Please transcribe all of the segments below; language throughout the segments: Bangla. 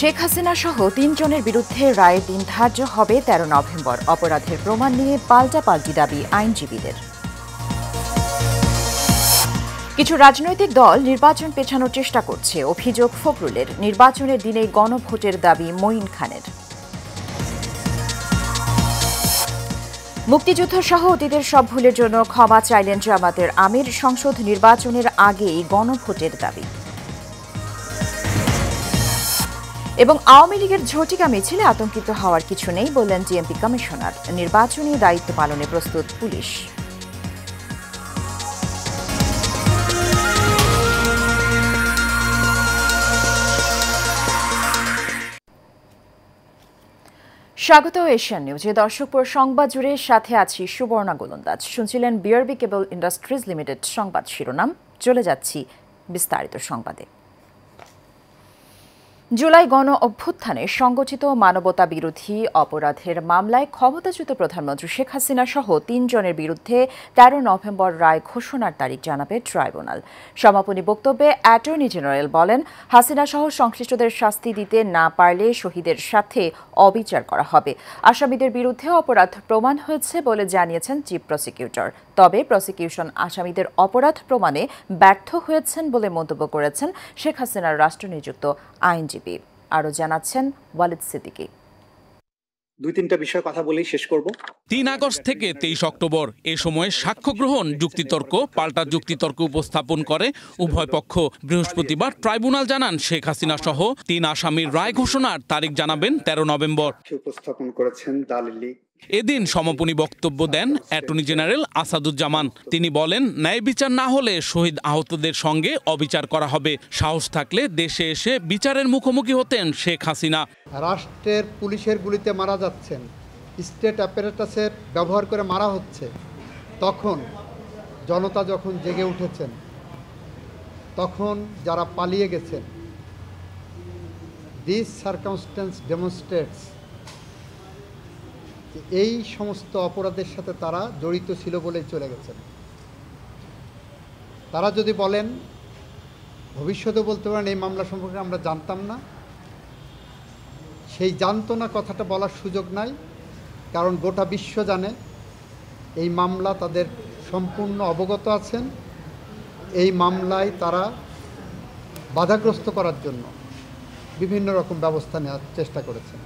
শেখ হাসিনা সহ ৩ জনের বিরুদ্ধে রায়ের দিন ধার্য হবে ১৩ নভেম্বর। অপরাধের প্রমাণ নিয়ে পাল্টাপাল্টি দাবি আইনজীবীদের। কিছু রাজনৈতিক দল নির্বাচন পেছানোর চেষ্টা করছে, অভিযোগ ফখরুলের। নির্বাচনের দিনেই গণভোটের দাবি মঈন খানের। মুক্তিযুদ্ধ সহ অতীতের সব ভুলের জন্য ক্ষমা চাইলেন জামাতের আমির। সংসদ নির্বাচনের আগেই গণভোটের দাবি। এবং আওয়ামী লীগের ঝটিকা মিছিলে আতঙ্কিত হওয়ার কিছু নেই বললেন ডিএমপি কমিশনার। নির্বাচনী দায়িত্ব পালনে প্রস্তুত পুলিশ। স্বাগত এশিয়ান নিউজে। দর্শকপুর সংবাদ জুড়ে সাথে আছি সুবর্ণা গোলন্দাজ। শুনছিলেন বিআরবি কেবল ইন্ডাস্ট্রিজ লিমিটেড সংবাদ শিরোনাম। চলে যাচ্ছি বিস্তারিত সংবাদে। জুলাই গণ অভ্যুত্থানে সংগঠিত মানবতা বিরোধী অপরাধের মামলায় ক্ষমতাচ্যুত প্রধানমন্ত্রী শেখ হাসিনা সহ ৩ জনের বিরুদ্ধে ১৩ নভেম্বর রায় ঘোষণার তারিখ জানাবে ট্রাইব্যুনাল। সমাপনী বক্তব্যে অ্যাটর্নি জেনারেল বলেন, হাসিনা সহ সংশ্লিষ্টদের শাস্তি দিতে না পারলে শহীদের সাথে অবিচার করা হবে। আসামিদের বিরুদ্ধে অপরাধ প্রমাণ হয়েছে বলে জানিয়েছেন চিফ প্রসিকিউটর। তবে প্রসিকিউশন আসামিদের অপরাধ প্রমাণে ব্যর্থ হয়েছেন বলে মন্তব্য করেছেন শেখ হাসিনার রাষ্ট্রনিযুক্ত আইনজীবী। আরো জানাচ্ছেন ওয়ালিদ সিদ্দিকী। ২-৩টা বিষয় কথা বলেই শেষ করব। ৩ আগস্ট থেকে ২৩ অক্টোবর এ সময় সাক্ষ্য গ্রহণ, যুক্তিতর্ক, পাল্টা যুক্তিতর্ক উপস্থাপন করে উভয় পক্ষ। বৃহস্পতিবার ট্রাইব্যুনাল জানান, শেখ হাসিনা সহ ৩ আসামির রায় ঘোষণার তারিখ জানাবেন ১৩ নভেম্বর। উপস্থাপন করেছেন দালিলি। এদিন সমাপনী বক্তব্য দেন অ্যাটর্নি জেনারেল আসাদুজ্জামান। তিনি বলেন, ন্যায় বিচার না হলে শহীদ আহতদের সঙ্গে অবিচার করা হবে। সাহস থাকলে দেশে এসে বিচারের মুখোমুখি হতেন শেখ হাসিনা। রাষ্ট্রের পুলিশের গুলিতে মারা যাচ্ছেন, স্টেট অ্যাপারেটাসের ব্যবহার করে মারা হচ্ছে, তখন জনতা যখন জেগে উঠেছেন, তখন যারা পালিয়ে গেছেন, দিস সার্কামস্ট্যান্স ডেমনস্ট্রেটস এই সমস্ত অপরাধের সাথে তারা জড়িত ছিল বলেই চলে গেছেন। তারা যদি বলেন, ভবিষ্যতে বলতে পারেন এই মামলা সম্পর্কে আমরা জানতাম না, সেই জানতো না কথাটা বলার সুযোগ নাই, কারণ গোটা বিশ্ব জানে এই মামলা তাদের সম্পূর্ণ অবগত আছেন। এই মামলায় তারা বাধাগ্রস্ত করার জন্য বিভিন্ন রকম ব্যবস্থা নেওয়ার চেষ্টা করেছেন।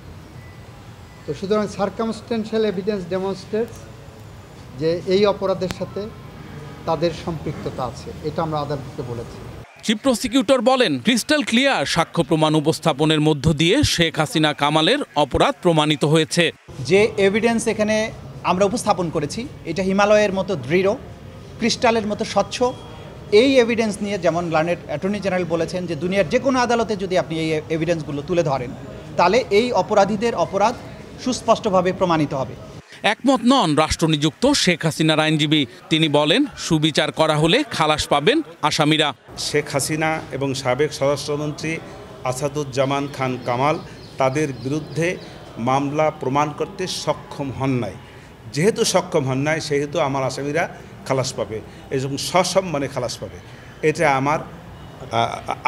তো সুতরাং সার্কামস্টেন্সিয়াল এভিডেন্স ডেমনস্ট্রেটস যে এই অপরাধের সাথে তাদের সম্পৃক্ততা আছে, এটা আমরা আদালতকে বলেছি। চিফ প্রসিকিউটর বলেন, ক্রিস্টাল ক্লিয়ার সাক্ষ্য প্রমাণ উপস্থাপনের মধ্য দিয়ে শেখ হাসিনা কামালের অপরাধ প্রমাণিত হয়েছে। যে এভিডেন্স এখানে আমরা উপস্থাপন করেছি, এটা হিমালয়ের মতো দৃঢ়, ক্রিস্টালের মতো স্বচ্ছ। এই এভিডেন্স নিয়ে যেমন লার্নেড অ্যাটর্নি জেনারেল বলেছেন যে দুনিয়ার যে কোনো আদালতে যদি আপনি এই এভিডেন্সগুলো তুলে ধরেন, তাহলে এই অপরাধীদের অপরাধ সুস্পষ্টভাবে প্রমাণিত হবে। একমত নন রাষ্ট্রনিযুক্ত শেখ হাসিনার আইনজীবী। তিনি বলেন, সুবিচার করা হলে খালাস পাবেন আসামিরা। শেখ হাসিনা এবং সাবেক স্বরাষ্ট্রমন্ত্রী আসাদুজ্জামান খান কামাল তাদের বিরুদ্ধে মামলা প্রমাণ করতে সক্ষম হন নাই। যেহেতু সক্ষম হন নাই, সেহেতু আমার আসামিরা খালাস পাবে এবং সসম্মানে খালাস পাবে। এটা আমার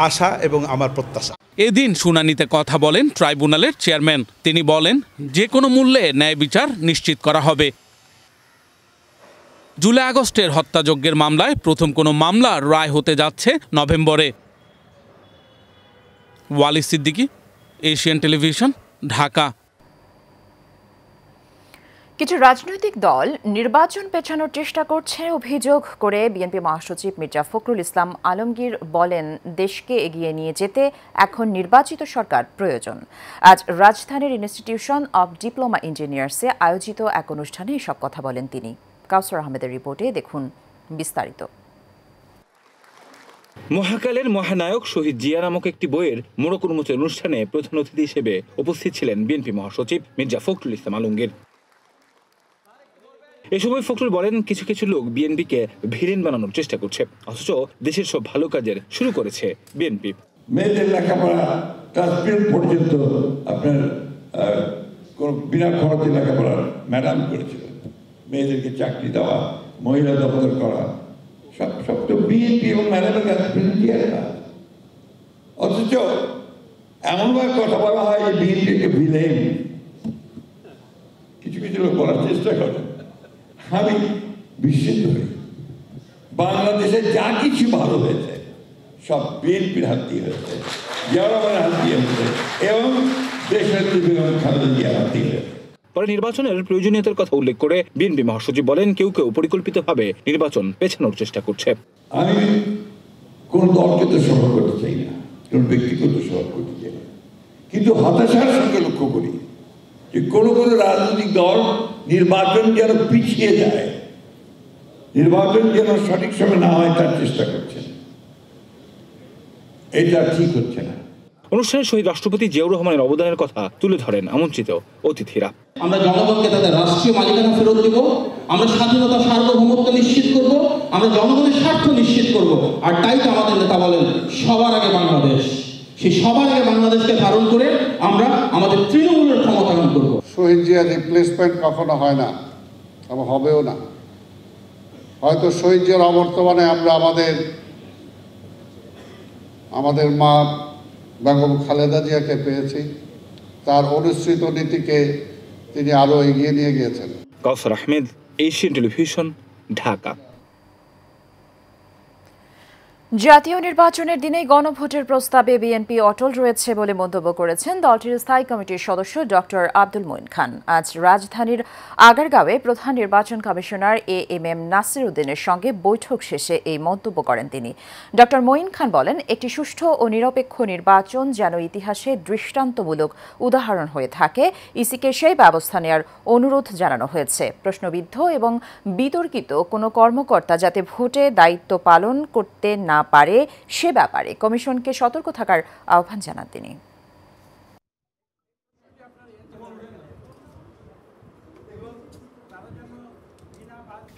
আশা এবং আমার প্রত্যাশা। এদিন শুনানিতে কথা বলেন ট্রাইব্যুনালের চেয়ারম্যান। তিনি বলেন, যে কোনো মূল্যে ন্যায় বিচার নিশ্চিত করা হবে। জুলাই আগস্টের হত্যাযজ্ঞের মামলায় প্রথম কোনো মামলার রায় হতে যাচ্ছে নভেম্বরে। Walid Siddiqui, Asian television, Dhaka. কিছু রাজনৈতিক দল নির্বাচন পেছানোর চেষ্টা করছে অভিযোগ করে বিএনপি মহাসচিব মির্জা ফখরুল ইসলাম আলমগীর বলেন, দেশকে এগিয়ে নিয়ে যেতে এখন নির্বাচিত সরকার প্রয়োজন। আজ রাজধানীর ইনস্টিটিউশন অব ডিপ্লোমা ইঞ্জিনিয়ার্সে আয়োজিত এক অনুষ্ঠানে এসব কথা বলেন তিনি। কাউসার আহমেদের রিপোর্টে দেখুন বিস্তারিত। মহাকালের মহানায়ক শহীদ জিয়া নামক একটি বইয়ের মোড়ক উন্মোচন অনুষ্ঠানে প্রধান অতিথি হিসেবে উপস্থিত ছিলেন বিএনপি মহাসচিব মির্জা ফখরুল ইসলাম আলমগীর। এ সময় ফখরুল বলেন, কিছু কিছু লোক বিএনপিকে ভিলেন বানানোর চেষ্টা করছে, অথচ দেশের সব ভালো কাজের শুরু করেছে বিএনপি। মেয়েদের লেখাপড়া ক্লাস 12 পর্যন্ত আপনার কোন বিনা খরচে লেখাপড়ার ম্যাডাম করেছিলেন। মেয়েদেরকে চাকরি দেওয়া, মহিলা দপ্তর করা, সব তো বিএনপি এবং ম্যাডামের কাছে। অথচ এমনভাবে কথা বলা হয় যে বিএনপিকে ভিলেন, কিছু কিছু লোক বলার চেষ্টা করে। আমি বিস্মিত হই, বাংলাদেশে যা কিছু ভালো হয়েছে সব বিএনপির হাত দিয়ে হয়েছে, জিয়াউর রহমানের হাত দিয়ে হয়েছে এবং দেশনেত্রী বেগম খালেদা জিয়ার হাত দিয়ে হয়েছে। পরে নির্বাচনের প্রয়োজনীয়তার কথা উল্লেখ করে বিএনপি মহাসচিব বলেন, কেউ কেউ পরিকল্পিতভাবে নির্বাচন পেছানোর চেষ্টা করছে। আমি কোন দলকে তো সফল করতে চাই না, কোন ব্যক্তিগত সফল করতে চাই না, কিন্তু হতাশার সঙ্গে লক্ষ্য করি যে কোনো কোনো রাজনৈতিক দল নির্বাচন যেন পিছিয়ে যায়, নির্বাচন যেন সঠিক সময় না হয় তার চেষ্টা করছেন। এটা ঠিক হচ্ছে না। অনুষ্ঠানে শহীদ রাষ্ট্রপতি জিয়াউর রহমানের অবদানের কথা তুলে ধরেন আমন্ত্রিত অতিথিরা। আমরা জনগণকে তাদের রাষ্ট্রীয় মালিকানা ফেরত দেব, আমরা স্বাধীনতা সার্বভৌমত্ব নিশ্চিত করব, আমরা জনগণের স্বার্থ নিশ্চিত করব। আর তাই তো আমাদের নেতা বলেন সবার আগে বাংলাদেশ। সেই সবার আগে বাংলাদেশকে ধারণ করে আমরা আমাদের তৃণমূলের ক্ষমতায়ন করব। শহীদ জিয়ার রিপ্লেসমেন্ট কখনো হয় না এবং হবেও না। হয়তো শহীদ জিয়ার অবর্তমানে আমরা আমাদের মা বেগম খালেদা জিয়াকে পেয়েছি, তার অনুসৃত নীতিকে তিনি আরো এগিয়ে নিয়ে গিয়েছেন। কাউসার আহমেদ, এশিয়ান টেলিভিশন, ঢাকা। জাতীয় নির্বাচনের দিনে গণভোটের প্রস্তাবে বিএনপি অটল রয়েছে বলে মন্তব্য করেছেন দলটির স্থায়ী কমিটির সদস্য ডক্টর আব্দুল মঈন খান। আজ রাজধানীর আগারগাঁওয়ে প্রধান নির্বাচন কমিশনার এএমএম নাসির উদ্দিনের সঙ্গে বৈঠক শেষে এই মন্তব্য করেন তিনি। ডক্টর মঈন খান বলেন, একটি সুষ্ঠু ও নিরপেক্ষ নির্বাচন যেন ইতিহাসে দৃষ্টান্তমূলক উদাহরণ হয়ে থাকে, ইসিকে সেই ব্যবস্থা নেওয়ার অনুরোধ জানানো হয়েছে। প্রশ্নবিদ্ধ এবং বিতর্কিত কোনো কর্মকর্তা যাতে ভোটে দায়িত্ব পালন করতে না পারে সে ব্যাপারে কমিশনকে সতর্ক থাকার আহ্বান জানান তিনি।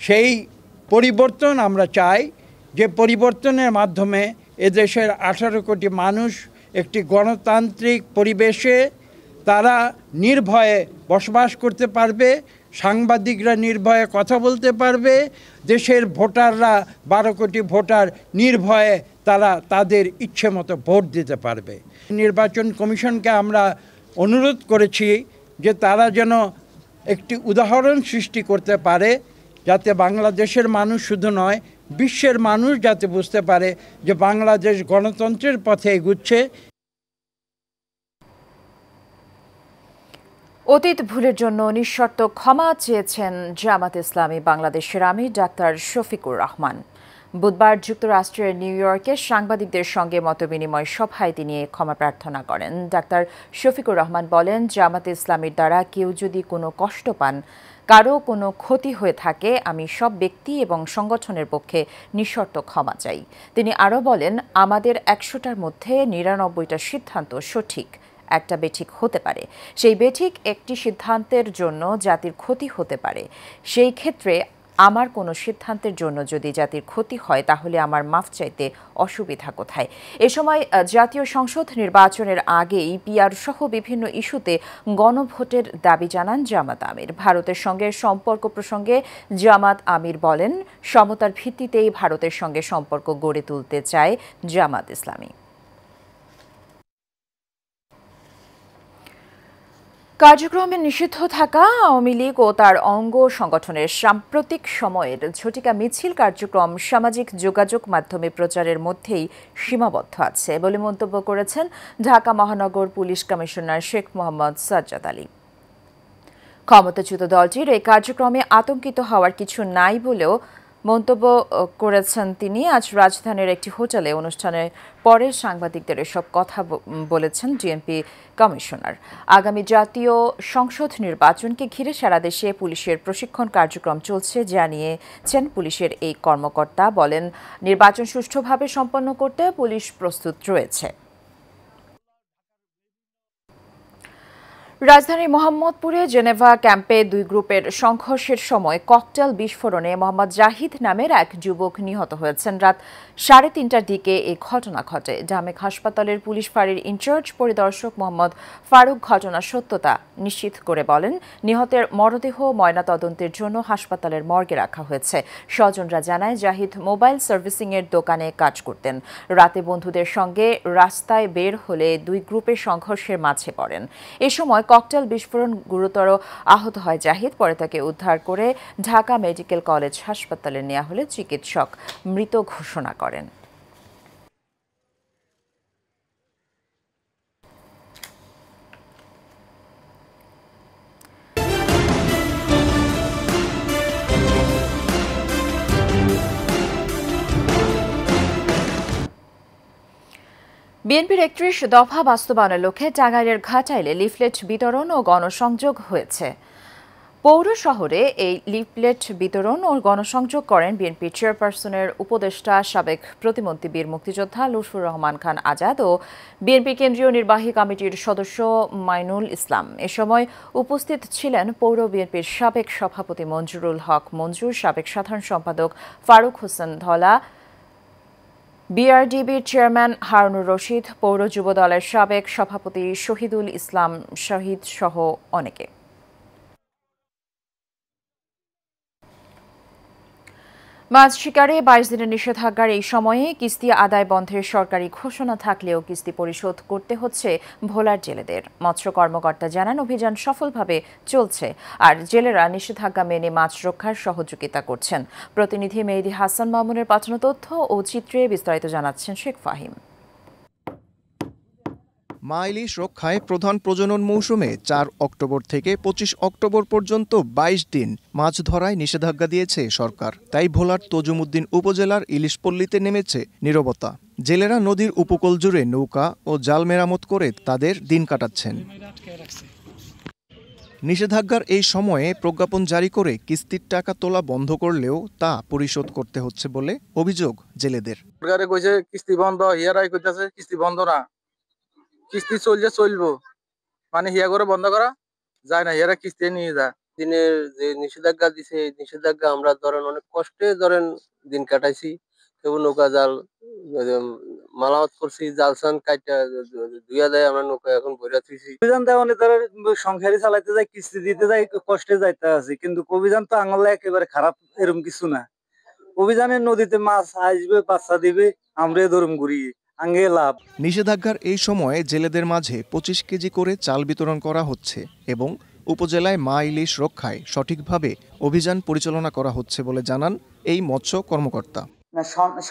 সেই পরিবর্তন আমরা চাই, যে পরিবর্তনের মাধ্যমে এদেশের 18 কোটি মানুষ একটি গণতান্ত্রিক পরিবেশে তারা নির্ভয়ে বসবাস করতে পারবে, সাংবাদিকরা নির্ভয়ে কথা বলতে পারবে, দেশের ভোটাররা 12 কোটি ভোটার নির্ভয়ে তারা তাদের ইচ্ছে মতো ভোট দিতে পারবে। নির্বাচন কমিশনকে আমরা অনুরোধ করেছি যে তারা যেন একটি উদাহরণ সৃষ্টি করতে পারে, যাতে বাংলাদেশের মানুষ শুধু নয় বিশ্বের মানুষ যাতে বুঝতে পারে যে বাংলাদেশ গণতন্ত্রের পথে এগুচ্ছে। অতীত ভুলের জন্য নিঃশর্ত ক্ষমা চেয়েছেন জামাত ইসলামী বাংলাদেশের আমির ডাক্তার শফিকুর রহমান। বুধবার যুক্তরাষ্ট্রের নিউ ইয়র্কে সাংবাদিকদের সঙ্গে মতবিনিময় সভায় তিনি ক্ষমা প্রার্থনা করেন। ডাক্তার শফিকুর রহমান বলেন, জামাত ইসলামীর দ্বারা কেউ যদি কোনো কষ্ট পান, কারো কোনো ক্ষতি হয়ে থাকে, আমি সব ব্যক্তি এবং সংগঠনের পক্ষে নিঃশর্ত ক্ষমা চাই। তিনি আরও বলেন, আমাদের 100টার মধ্যে 99টা সিদ্ধান্ত সঠিক, একটা বেঠিক হতে পারে। সেই বেঠিক একটি সিদ্ধান্তের জন্য জাতির ক্ষতি হতে পারে। সেই ক্ষেত্রে আমার কোনো সিদ্ধান্তের জন্য যদি জাতির ক্ষতি হয় তাহলে আমার মাফ চাইতে অসুবিধা কোথায়? এ সময় জাতীয় সংসদ নির্বাচনের আগেই পিআর সহ বিভিন্ন ইস্যুতে গণভোটের দাবি জানান জামাত আমির। ভারতের সঙ্গে সম্পর্ক প্রসঙ্গে জামাত আমির বলেন, সমতার ভিত্তিতেই ভারতের সঙ্গে সম্পর্ক গড়ে তুলতে চায় জামাত ইসলামী। কার্যক্রমে নিষিদ্ধ থাকা আওয়ামী লীগ ও তার অঙ্গ সংগঠনের সাম্প্রতিক সময়ের ঝটিকা মিছিল কার্যক্রম সামাজিক যোগাযোগ মাধ্যমে প্রচারের মধ্যেই সীমাবদ্ধ আছে বলে মন্তব্য করেছেন ঢাকা মহানগর পুলিশ কমিশনার শেখ মোহাম্মদ সাজ্জাদ আলী। ক্ষমতাচ্যুত দলটির এই কার্যক্রমে আতঙ্কিত হওয়ার কিছু নাই বলেও মন্তব্য করেছেন তিনি। আজ রাজধানীর একটি হোটেলে অনুষ্ঠানের পরে সাংবাদিকদের এসব কথা বলেছেন ডিএমপি কমিশনার। আগামী জাতীয় সংসদ নির্বাচনকে ঘিরে সারা দেশে পুলিশের প্রশিক্ষণ কার্যক্রম চলছে জানিয়েছেন পুলিশের এই কর্মকর্তা। বলেন, নির্বাচন সুষ্ঠুভাবে সম্পন্ন করতে পুলিশ প্রস্তুত রয়েছে। রাজধানীর মোহাম্মদপুরে জেনেভা ক্যাম্পে দুই গ্রুপের সংঘর্ষের সময় ককটেল বিস্ফোরণে মোহাম্মদ জাহিদ নামের এক যুবক নিহত হয়েছেন। রাত 3:30টার দিকে এই ঘটনা ঘটে। ঢামেক হাসপাতালের পুলিশ ফাঁড়ির ইনচার্জ পরিদর্শক মোহাম্মদ ফারুক ঘটনার সত্যতা নিশ্চিত করে বলেন, নিহতের মরদেহ ময়নাতদন্তের জন্য হাসপাতালের মর্গে রাখা হয়েছে। স্বজনরা জানায়, জাহিদ মোবাইল সার্ভিসিংয়ের দোকানে কাজ করতেন। রাতে বন্ধুদের সঙ্গে রাস্তায় বের হলে দুই গ্রুপের সংঘর্ষের মাঝে পড়েন। এ সময় ককটেল বিস্ফোরণ গুরুতর আহত হয় জাহিদ। পরে তাকে উদ্ধার করে ঢাকা মেডিকেল কলেজ হাসপাতালে নেওয়া হলে চিকিৎসক মৃত ঘোষণা করেন। বিএনপির 31 দফা বাস্তবায়নের লক্ষ্যে টাঙ্গাইলের ঘাটাইলে লিফলেট বিতরণ ও গণসংযোগ হয়েছে। পৌর শহরে এই লিফলেট বিতরণ ও গণসংযোগ করেন বিএনপি চেয়ারপারসনের উপদেষ্টা সাবেক প্রতিমন্ত্রী বীর মুক্তিযোদ্ধা লুৎফর রহমান খান আজাদ ও বিএনপি কেন্দ্রীয় নির্বাহী কমিটির সদস্য মাইনুল ইসলাম। এ সময় উপস্থিত ছিলেন পৌর বিএনপির সাবেক সভাপতি মঞ্জুরুল হক মঞ্জুর, সাবেক সাধারণ সম্পাদক ফারুক হোসেন ধলা, বিআরডিবির চেয়ারম্যান হারুনুর রশিদ, পৌর যুব দলের সাবেক সভাপতি শহীদুল ইসলাম শহীদ সহ অনেকে। মাছ শিকারে 22 দিনের নিষেধাজ্ঞার এই সময়ে কিস্তি আদায় বন্ধের সরকারি ঘোষণা থাকলেও কিস্তি পরিশোধ করতে হচ্ছে ভোলার জেলেদের। মৎস্য কর্মকর্তা জানান, অভিযান সফলভাবে চলছে আর জেলেরা নিষেধাজ্ঞা মেনে মাছ রক্ষার সহযোগিতা করছেন। প্রতিনিধি মেহেদী হাসান মামুনের পাঠানো তথ্য ও চিত্রে বিস্তারিত জানাচ্ছেন শেখ ফাহিম। মা ইলিশ রক্ষায় প্রধান প্রজনন মৌসুমে 4 অক্টোবর থেকে 25 অক্টোবর পর্যন্ত 22 দিন মাছ ধরায় নিষেধাজ্ঞা দিয়েছে সরকার। তাই ভোলার তজুমুদ্দিন উপজেলার ইলিশপল্লীতে নেমেছে নীরবতা। জেলেরা নদীর উপকূল জুড়ে নৌকা ও জাল মেরামত করে তাদের দিন কাটাচ্ছেন। নিষেধাজ্ঞার এই সময়ে প্রজ্ঞাপন জারি করে কিস্তির টাকা তোলা বন্ধ করলেও তা পরিশোধ করতে হচ্ছে বলে অভিযোগ জেলেদের। সরকারে কইছে কিস্তি বন্ধ, হিয়ারাই কইতাছে কিস্তি বন্ধ না, কিস্তি চলবো, মানে হিয়া করে বন্ধ করা যায় না, হিয়ারা কিস্তি নিয়ে যায়। দিনের যে নিষেধাজ্ঞা দিছে, এই নিষেধাজ্ঞা আমরা ধরেন অনেক কষ্টে দিন কাটাইছি। কেবল নৌকা জাল মালামত করছি, জাল সান কাইটা ধুইয়া দেয়, আমরা নৌকা এখন বইরা থুইছি। অভিযান দেয় অনেক তারা সংসারই চালাইতে যায়, কিস্তি দিতে যায়, কষ্টে যাইতে আছি। কিন্তু অভিযান তো আঙলে একেবারে খারাপ এরকম কিছু না। অভিযানের নদীতে মাছ আসবে, বাচ্চা দিবে, আমরা ধরুম ঘুরিয়ে নিষেধাজ্ঞার এই সময়ে জেলেদের মাঝে 25 কেজি করে চাল বিতরণ করা হচ্ছে এবং উপজেলায় মা ইলিশ রক্ষায় সঠিকভাবে অভিযান পরিচালনা করা হচ্ছে বলে জানান এই মৎস্য কর্মকর্তা।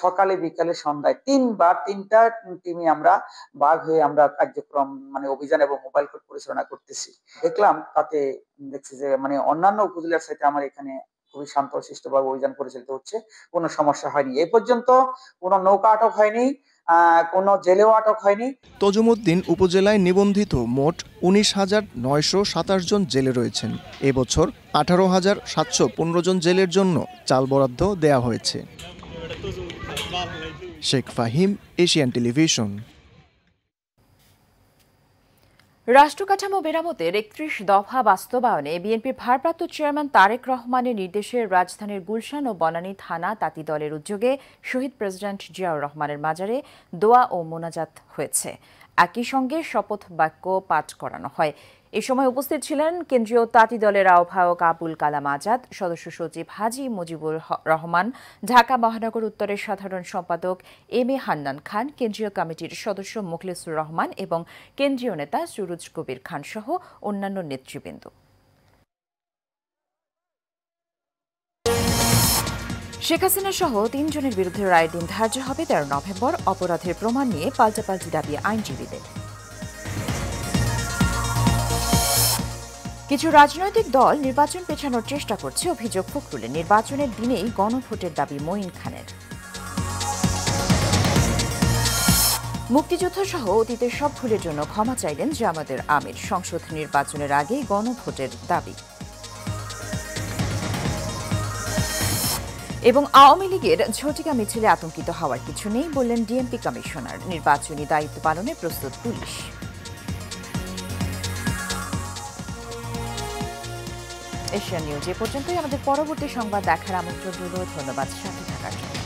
সকালে বিকালে সন্ধ্যায় 3টা টিমে আমরা ভাগ হয়ে আমরা কার্যক্রম অভিযান এবং মোবাইল কোর্ট পরিচালনা করতেছি। দেখলাম তাতে দেখছি যে অন্যান্য উপজেলার সাথে আমার এখানে খুবই শান্তশিষ্টভাবে অভিযান পরিচালিত হচ্ছে, কোনো সমস্যা হয়নি। এই পর্যন্ত কোনো নৌকা আটক হয়নি, কোনো জেলেও আটক হয়নি। তজুমুদ্দিন উপজেলায় নিবন্ধিত মোট 19,927 জন জেলে রয়েছেন। এবছর 18,715 জন জেলের জন্য চাল বরাদ্দ দেয়া হয়েছে। Sheikh Fahim, Asian television. রাষ্ট্রকাঠামো মেরামতের 31 দফা বাস্তবায়নে বিএনপির ভারপ্রাপ্ত চেয়ারম্যান তারেক রহমানের নির্দেশে রাজধানীর গুলশান ও বনানী থানা তাঁতি দলের উদ্যোগে শহীদ প্রেসিডেন্ট জিয়াউর রহমানের মাজারে দোয়া ও মোনাজাত হয়েছে। একই সঙ্গে শপথ বাক্য পাঠ করানো হয়। এ সময় উপস্থিত ছিলেন কেন্দ্রীয় তাঁতি দলের আহ্বায়ক আবুল কালাম আজাদ, সদস্য সচিব হাজী মুজিবুর রহমান, ঢাকা মহানগর উত্তরের সাধারণ সম্পাদক এম এ হান্নান খান, কেন্দ্রীয় কমিটির সদস্য মুখলেসুর রহমান এবং কেন্দ্রীয় নেতা সুরুজ কবির খান সহ অন্যান্য নেতৃবৃন্দ। শেখ হাসিনা সহ 3 জনের বিরুদ্ধে রায়ের দিন ধার্য হবে 13 নভেম্বর। অপরাধের প্রমাণ নিয়ে পাল্টাপাল্টি দাবি আইনজীবীদের। কিছু রাজনৈতিক দল নির্বাচন পেছানোর চেষ্টা করছে, অভিযোগ ফখরুলের। নির্বাচনের দিনেই গণভোটের দাবি মঈন খানের। মুক্তিযুদ্ধ সহ অতীতের সব ভুলের জন্য ক্ষমা চাইলেন জামাতের আমির। সংসদ নির্বাচনের আগেই গণভোটের দাবি। এবং আওয়ামী লীগের ঝটিকা মিছিলে আতঙ্কিত হওয়ার কিছু নেই বললেন ডিএমপি কমিশনার। নির্বাচনী দায়িত্ব পালনে প্রস্তুত পুলিশ। এশিয়ান নিউজ এ পর্যন্তই। আমাদের পরবর্তী সংবাদ দেখার আমন্ত্রণ রইল। ধন্যবাদ সাথে থাকার জন্য।